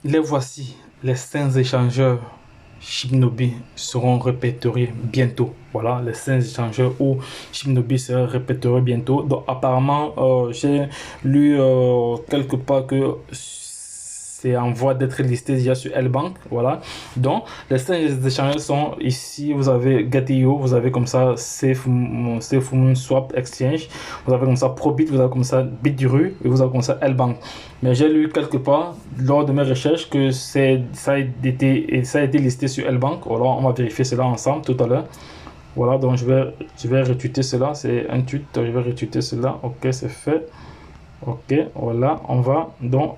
Les voici, les 5 échangeurs Shibnobi seront répertoriés bientôt. Voilà, les 5 échangeurs où Shibnobi sera répertorié bientôt. Donc apparemment, j'ai lu quelque part que c'est en voie d'être listé déjà sur L-Bank. Voilà. Donc les 5 échangeurs sont ici. Vous avez Gate.io, vous avez comme ça SafeMoon Swap Exchange, vous avez comme ça Probit, vous avez comme ça Bitru et vous avez comme ça L-Bank. Mais j'ai lu quelque part lors de mes recherches que ça a été listé sur L-Bank. Voilà, on va vérifier cela ensemble tout à l'heure. Voilà, donc je vais retweeter cela. C'est un tweet, je vais retweeter cela. Ok, c'est fait. Ok, voilà, on va donc,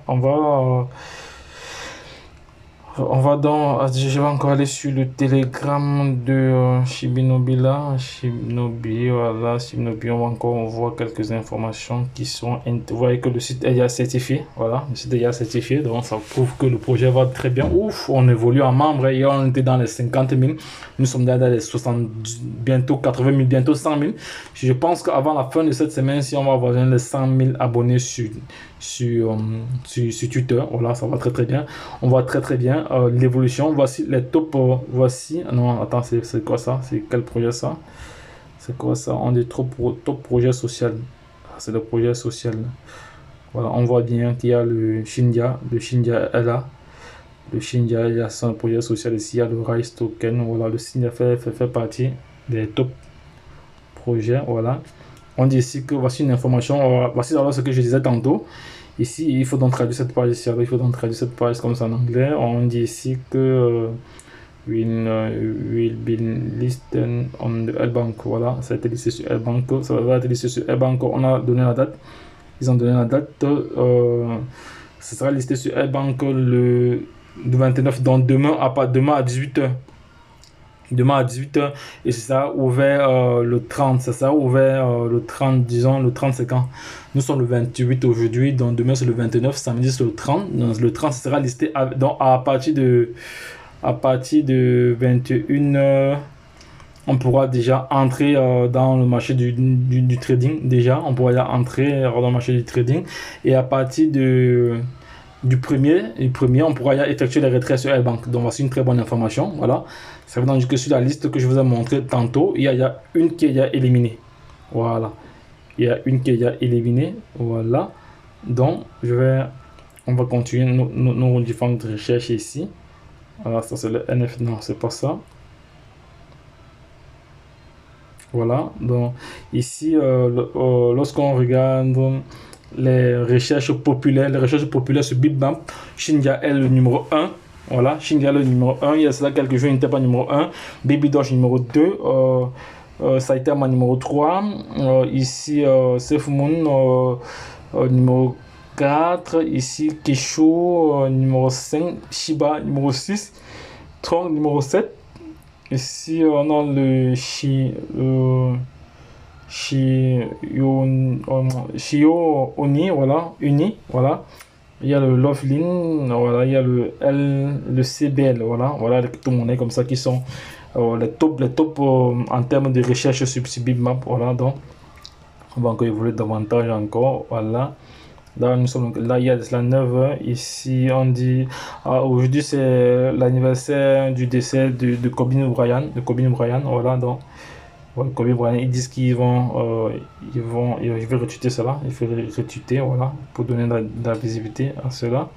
je vais encore aller sur le Telegram de Shibinobi là. Shibinobi, voilà, Shibinobi, on voit quelques informations qui sont. Vous voyez que le site est déjà certifié. Voilà, le site est déjà certifié. Donc ça prouve que le projet va très bien. Ouf, on évolue en membre. Hier, on était dans les 50 000. Nous sommes dans les 60, bientôt 80 000, bientôt 100 000. Je pense qu'avant la fin de cette semaine, si on va avoir les 100 000 abonnés sur Twitter, voilà, ça va très très bien. On voit très très bien l'évolution. Voici les top. Voici. Non, attends, c'est quoi ça? C'est quel projet ça? C'est quoi ça? On dit top projet social. C'est le projet social. Voilà, on voit bien qu'il y a le Shindia. Le Shindia est là. Le Shindia, il y a son projet social ici. Il y a le Rise Token. Voilà, le Shindia fait partie des top projets. Voilà. On dit ici que voici une information. Voici alors ce que je disais tantôt. Ici, il faut donc traduire cette page ici. Alors, il faut donc traduire cette page comme ça en anglais. On dit ici que will be listed on the L-Bank. Voilà, ça a été listé sur L-Bank. Ça va être listé sur L-Bank. On a donné la date. Ils ont donné la date. Ça sera listé sur L-Bank le 29. Donc demain à 18h. Demain à 18h. Et c'est ça ouvert le 30. C'est ça ouvert le 30. Disons le 30 c'est quand? Nous sommes le 28 aujourd'hui. Donc demain c'est le 29. Samedi c'est le 30. Donc le 30 ça sera listé donc à partir de 21h. On pourra déjà entrer dans le marché du trading. Déjà, on pourra déjà entrer dans le marché du trading. Et à partir du premier, on pourra effectuer les retraits sur L-Bank. Donc, voici une très bonne information. Voilà. Ça veut dire que sur la liste que je vous ai montré tantôt, il y a une qui est déjà éliminée. Voilà. Il y a une qui est déjà éliminée. Voilà. Donc, on va continuer nos différentes recherches ici. Voilà, ça c'est le NF. Non, c'est pas ça. Voilà, donc ici, lorsqu'on regarde les recherches populaires sur Bitmap, Shinja est le numéro 1. Voilà, Shinja est le numéro 1. Il y a cela quelques jours, il n'était pas numéro 1. Baby Doge numéro 2. Saitama numéro 3. Ici, SafeMoon numéro 4. Ici, Kishu numéro 5. Shiba numéro 6. Tron numéro 7. Ici, on a le Shio Oni, voilà, Uni, voilà. Il y a le Lovelin, voilà, il y a le CBL, voilà les crypto-monnaies comme ça qui sont les top en termes de recherche sur Bitmap, voilà. Donc, on va encore évoluer davantage encore, voilà. Là, là, il y a la 9h. Ici, on dit aujourd'hui, c'est l'anniversaire du décès de Kobe Bryant. Voilà, donc, voilà, Kobe Bryant, ils disent qu'ils vont, je vais retweeter cela. Il faut retweeter, voilà, pour donner de la visibilité à cela.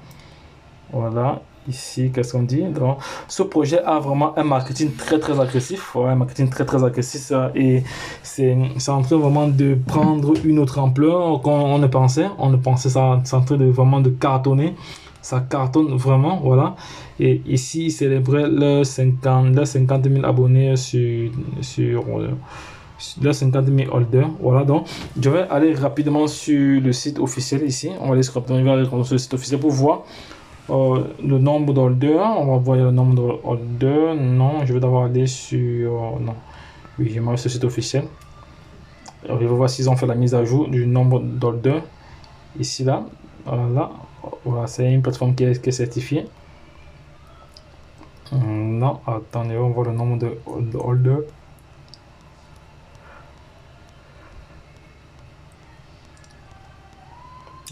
Voilà. Ici, qu'est-ce qu'on dit? Donc, ce projet a vraiment un marketing très agressif, ouais, un marketing très agressif et c'est en train vraiment de prendre une autre ampleur qu'on ne pensait. On ne pensait ça, c'est en train de vraiment de cartonner. Ça cartonne vraiment, voilà. Et ici, ils célébraient leurs 50 000 abonnés sur leurs 50 000 holders. Voilà, donc je vais aller rapidement sur le site officiel ici. On va aller sur le site officiel pour voir le nombre d'holders. On va voir le nombre d'holders. Non, je vais d'abord aller sur non, oui, je m'arrête sur le site officiel. Je vais voir s'ils ont fait la mise à jour du nombre d'holders ici là. Voilà, c'est une plateforme qui est certifiée. Non, attendez, on va voir le nombre de holders.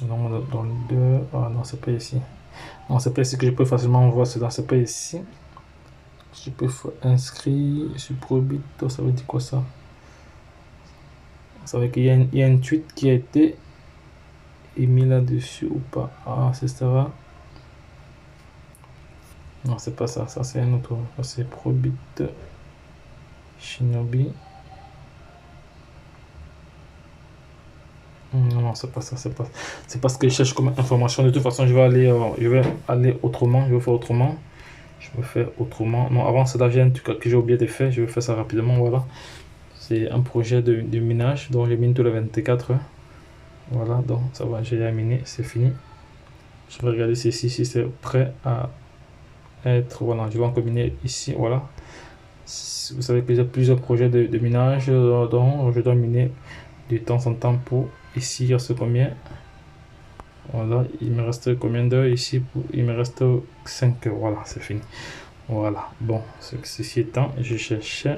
Le nombre d'holders. Ah non, c'est pas ici. Non, c'est pas ici que je peux facilement voir cela. C'est pas ici. Je peux inscrire sur Probit. Ça veut dire quoi ça? Ça veut dire qu'il y a un tweet qui a été émis là-dessus ou pas. Ah, c'est ça. Non, c'est pas ça. Ça, c'est un autre. Ça, c'est Probit Shinobi. Non, c'est pas ça. C'est pas ce que je cherche comme information. De toute façon, je vais aller autrement. Je vais faire autrement. Je me fais autrement. Non, avant cela, j'ai un truc que j'ai oublié de faire. Je vais faire ça rapidement. Voilà. C'est un projet de minage. Donc, j'ai miné tous les 24 heures. Voilà. Donc, ça va. J'ai miné. C'est fini. Je vais regarder si c'est prêt à être. Voilà. Je vais encore miner ici. Voilà. Vous savez que j'ai plusieurs projets de minage. Donc, je dois miner de temps en temps pour ici. Il reste combien? Voilà, il me reste combien d'heures ici? Il me reste 5 heures. Voilà, c'est fini. Voilà, bon, ceci étant, je cherchais.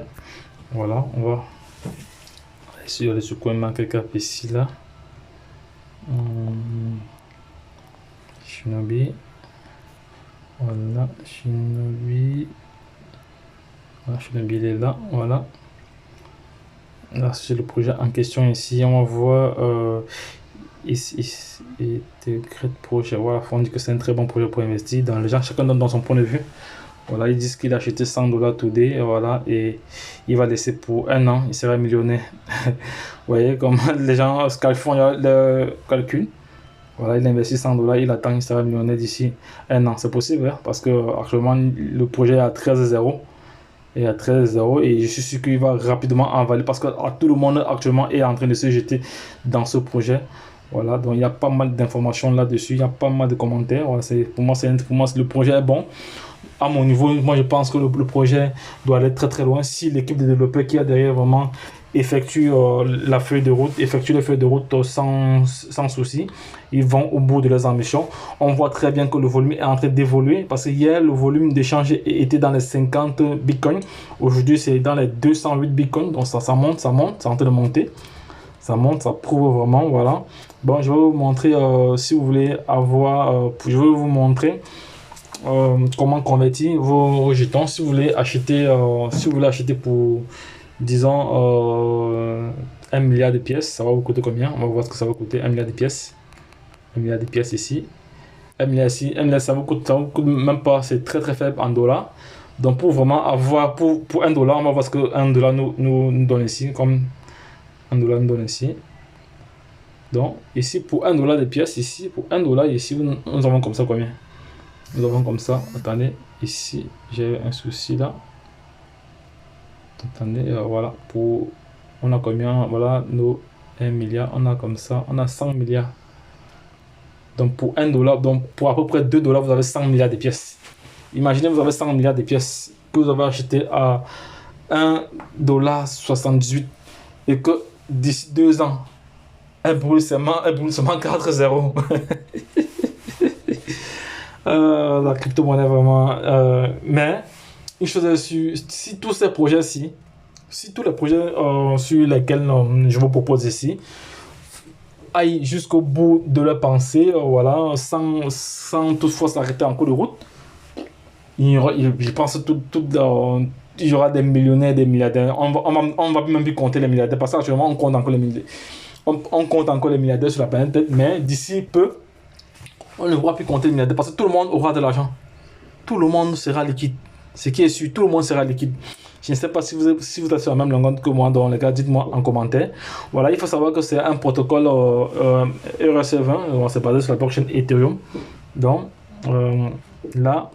Voilà, on va sur les secours marqué cap ici là. Shinobi. Voilà, Shinobi. Voilà, Shinobi il est là. Voilà. Là, c'est le projet en question ici. On va voir. Ici, Great Projet. Voilà, on dit que c'est un très bon projet pour investir. Dans les gens, chacun donne dans son point de vue. Voilà, ils disent qu'il a acheté $100 today. Voilà, et il va laisser pour un an. Il sera millionnaire. Vous voyez, comme les gens font le calcul. Voilà, il investit $100. Il attend, il sera millionnaire d'ici un an. C'est possible, hein, parce que actuellement, le projet est à 13,0. Et à 13,0 et je suis sûr qu'il va rapidement envaler parce que tout le monde actuellement est en train de se jeter dans ce projet. Voilà, donc il y a pas mal d'informations là-dessus, il y a pas mal de commentaires. Voilà, pour moi, le projet est bon. À mon niveau, moi je pense que le projet doit aller très très loin si l'équipe de développeurs qui a derrière vraiment effectue la feuille de route, sans souci. Ils vont au bout de leurs ambitions. On voit très bien que le volume est en train d'évoluer parce que hier le volume d'échange était dans les 50 bitcoins. Aujourd'hui c'est dans les 208 bitcoins. Donc ça monte, c'est en train de monter. Ça monte, ça prouve vraiment, voilà. Bon, je vais vous montrer, si vous voulez avoir, je vais vous montrer comment convertir vos jetons. Si vous voulez acheter, pour, disons, 1 milliard de pièces, ça va vous coûter combien? On va voir ce que ça va coûter, 1 milliard de pièces. 1 milliard de pièces ici. 1 milliard ici, 1 milliard, ça vous coûte même pas, c'est très très faible en dollars. Donc pour vraiment avoir, pour $1, on va voir ce que $1 nous donne ici, comme $1 nous donne ici. Donc ici pour $1 de pièces, ici pour $1 ici nous avons comme ça combien? Nous avons comme ça, attendez, ici j'ai un souci là. Attendez, voilà, on a combien? Voilà, nos 1 milliard, on a comme ça, on a 100 milliards. Donc pour $1, donc pour à peu près $2, vous avez 100 milliards de pièces. Imaginez, vous avez 100 milliards de pièces que vous avez acheté à $1,78 et que d'ici 2 ans, elle brûle seulement 4 zéros. La crypto-monnaie vraiment. Mais une chose est sûre, si tous ces projets-ci, si tous les projets sur lesquels je vous propose ici aillent jusqu'au bout de leur pensée, voilà, sans toutefois s'arrêter en cours de route, je pense il y aura des millionnaires, des milliardaires. On va même plus compter les milliardaires parce qu'actuellement on compte encore les milliardaires. On compte encore les milliardaires sur la planète, mais d'ici peu, on ne pourra plus compter les milliardaires parce que tout le monde aura de l'argent. Tout le monde sera liquide. Ce qui est sûr, tout le monde sera liquide. Je ne sais pas si vous êtes sur la même longueur que moi, donc les gars, dites-moi en commentaire. Voilà, il faut savoir que c'est un protocole ERC20, c'est basé sur la blockchain Ethereum. Donc, là,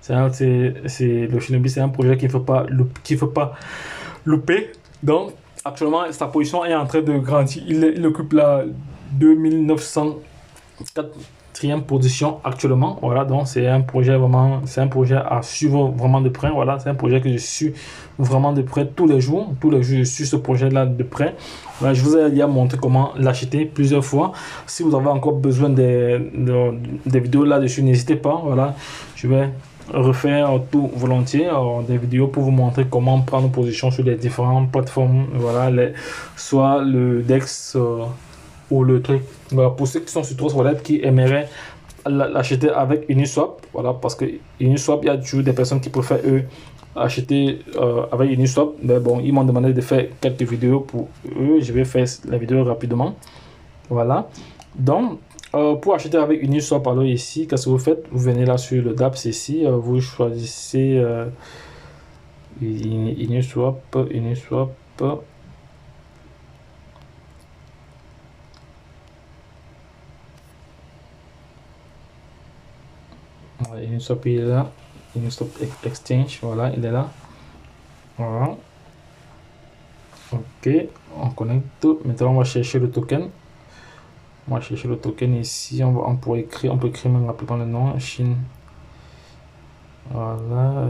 le Shinobi, c'est un projet qu'il ne faut pas louper. Donc, actuellement, sa position est en train de grandir. Il occupe la 2904e position actuellement. Voilà, donc c'est un projet à suivre vraiment de près. Voilà, c'est un projet que je suis vraiment de près tous les jours. Tous les jours, je suis ce projet-là de près. Voilà, je vous ai déjà montré comment l'acheter plusieurs fois. Si vous avez encore besoin des vidéos là-dessus, n'hésitez pas. Voilà, je vais refaire tout volontiers des vidéos pour vous montrer comment prendre position sur les différentes plateformes. Voilà, soit le DEX ou le truc. Voilà, pour ceux qui sont sur Trust Wallet qui aimeraient l'acheter avec Uniswap, voilà, parce que Uniswap, il y a toujours des personnes qui préfèrent eux acheter avec Uniswap, mais bon, ils m'ont demandé de faire quelques vidéos pour eux, je vais faire la vidéo rapidement, voilà. Donc pour acheter avec Uniswap, alors ici, qu'est-ce que vous faites? Vous venez là sur le DApps ici, vous choisissez Uniswap. Voilà, Uniswap il est là, Uniswap Exchange, voilà, il est là, voilà. Ok, on connecte. Maintenant, on va chercher le token. On va chercher le token ici. On peut écrire même rapidement le nom, Chine. Voilà.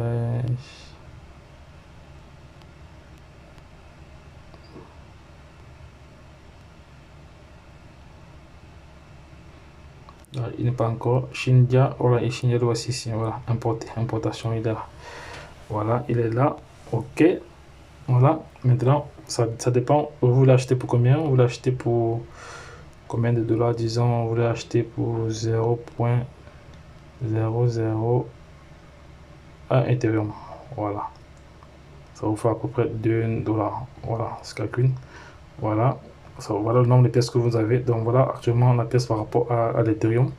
Il n'est pas encore Shinja. Voilà, et Shinja doit ici. Voilà, importation, il est là. Voilà, il est là. Ok. Voilà, maintenant, ça dépend. Vous l'achetez pour combien? Vous l'achetez pour combien de dollars? Disons, vous l'achetez pour 0.001 Ethereum. Voilà. Ça vous fait à peu près 2 dollars. Voilà, ce calcul. Voilà. Voilà le nombre de pièces que vous avez. Donc voilà actuellement la pièce par rapport à l'Ethereum.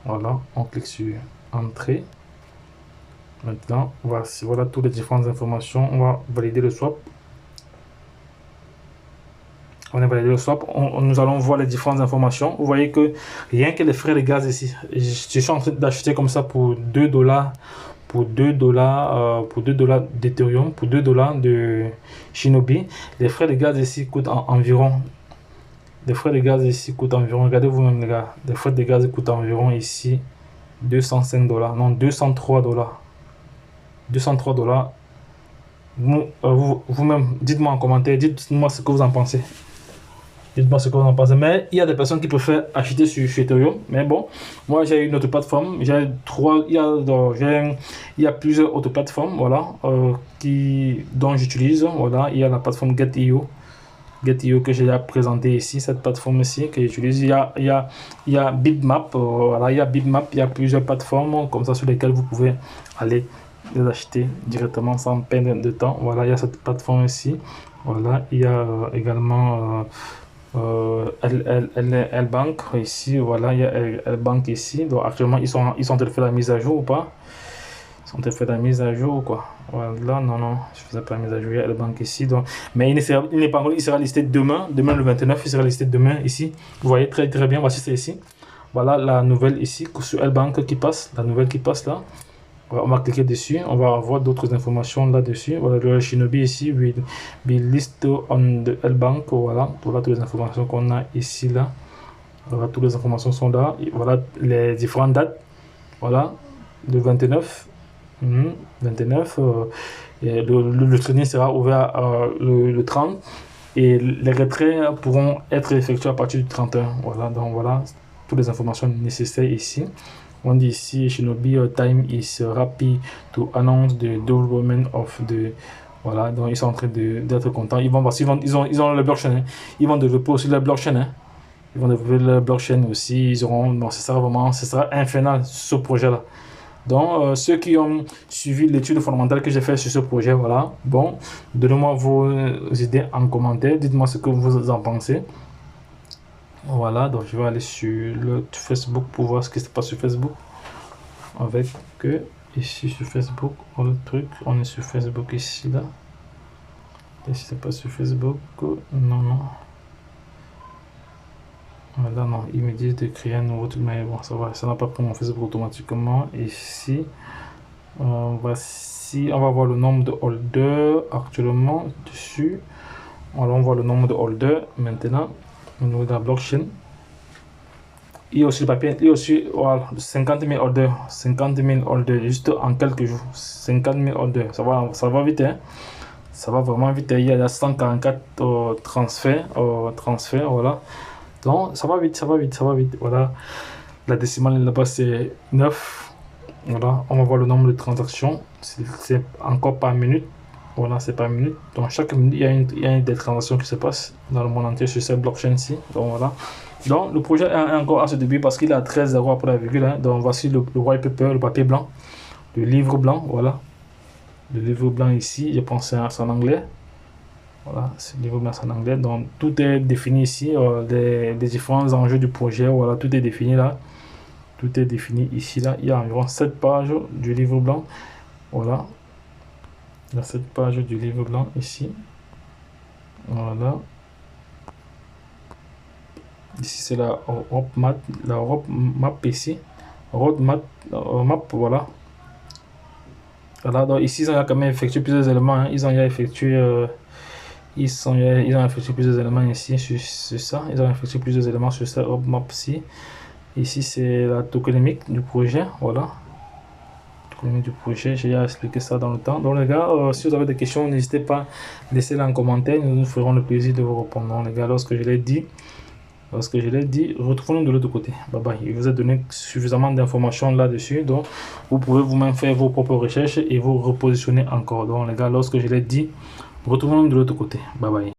Voilà, on clique sur Entrée. Maintenant, voici, voilà toutes les différentes informations. On va valider le swap. On a validé le swap. Nous allons voir les différentes informations. Vous voyez que rien que les frais de gaz ici, je suis en train d'acheter comme ça pour 2 dollars. Pour 2 dollars, d'Ethereum, pour 2 dollars de Shinobi. Les frais de gaz ici coûtent environ. Les frais de gaz ici coûtent environ. Regardez vous-même les gars. Les frais de gaz coûtent environ ici 205 dollars. Non, 203 dollars. 203 dollars. Vous-même, dites-moi en commentaire. Dites-moi ce que vous en pensez. Dites-moi ce que vous en pensez. Mais il y a des personnes qui préfèrent acheter sur Ethereum. Mais bon, moi j'ai une autre plateforme. Il y a plusieurs autres plateformes, voilà, dont j'utilise. Voilà, il y a la plateforme Get.io. Get.io que j'ai déjà présenté ici, cette plateforme ici que j'utilise. Il y a Bitmap. Voilà, il y a Bitmap. Il y a plusieurs plateformes comme ça sur lesquelles vous pouvez aller les acheter directement sans perdre de temps. Voilà, il y a cette plateforme ici. Voilà, il y a également L-Bank ici. Voilà, il y a L-Bank ici. Donc actuellement ils sont en train de faire la mise à jour ou pas? Ils sont en train de faire la mise à jour ou quoi? Voilà, non, je faisais pas la mise à jour. Il y a L-Bank ici. Donc, mais il n'est pas encore, il sera listé demain le 29, il sera listé demain ici. Vous voyez très bien, voici c'est ici. Voilà la nouvelle ici sur L-Bank qui passe, la nouvelle qui passe là. On va cliquer dessus, on va avoir d'autres informations là-dessus. Voilà le Shinobi ici, will be listed on the L-Bank. Voilà toutes les informations qu'on a ici là. Voilà, toutes les informations sont là. Et voilà les différentes dates. Voilà, le 29. Et le trading sera ouvert le 30. Et les retraits pourront être effectués à partir du 31. Voilà, donc voilà toutes les informations nécessaires ici. On dit ici Shinobi time is happy to announce the development of the. Voilà, donc ils sont en train d'être contents. Ils vont ils ont le blockchain. Hein. Ils vont développer aussi le blockchain. Hein. Ils vont développer le blockchain aussi. Ils auront. Bon, ce sera infernal ce projet-là. Donc ceux qui ont suivi l'étude fondamentale que j'ai fait sur ce projet, voilà. Bon, donnez-moi vos idées en commentaire. Dites-moi ce que vous en pensez. Voilà, donc je vais aller sur le Facebook pour voir ce qui se passe sur Facebook. Avec que ici sur Facebook, on le truc, on est sur Facebook ici là. Et si c'est pas sur Facebook, non. Voilà, non, ils me disent de créer un nouveau truc, mais bon, ça va, ça n'a pas pris mon Facebook automatiquement. Ici, voici, on va voir le nombre de holders actuellement dessus. Alors, on voit le nombre de holders maintenant au niveau de la blockchain. Il y a aussi le papier, il y a aussi voilà, 50 000 orders, juste en quelques jours. 50 000 orders, ça va vite, hein? Ça va vraiment vite. Il y a 144 transferts, voilà. Donc ça va vite. Voilà, la décimale là-bas c'est 9. Voilà, on va voir le nombre de transactions. C'est encore par minute. Voilà, c'est par minute. Donc chaque minute, il y a des transactions qui se passent dans le monde entier sur cette blockchain-ci. Donc voilà. Donc le projet est encore à ce début parce qu'il a 13 zéros après la virgule. Hein. Donc voici le white paper, le papier blanc, le livre blanc. Voilà. Le livre blanc ici, je pense que c'est en anglais. Voilà, c'est le livre blanc en anglais. Donc tout est défini ici, les différents enjeux du projet. Voilà, tout est défini là. Tout est défini ici là. Il y a environ 7 pages du livre blanc. Voilà. Il y a 7 pages du livre blanc ici. Voilà. Ici c'est la roadmap, ici. Roadmap, voilà. Voilà, donc ici ils ont quand même effectué plusieurs éléments. Hein. Ils ont effectué plusieurs éléments ici sur ça. Ils ont effectué plusieurs éléments sur cette roadmap ici. Ici c'est la tokenomique du projet. Voilà. Du projet, j'ai expliqué ça dans le temps. Donc les gars, si vous avez des questions, n'hésitez pas à laisser en commentaire, nous nous ferons le plaisir de vous répondre. Donc, les gars, lorsque je l'ai dit, retrouvons-nous de l'autre côté. Bye bye. Il vous a donné suffisamment d'informations là-dessus, donc vous pouvez vous-même faire vos propres recherches et vous repositionner encore. Donc les gars, lorsque je l'ai dit, retrouvons-nous de l'autre côté. Bye bye.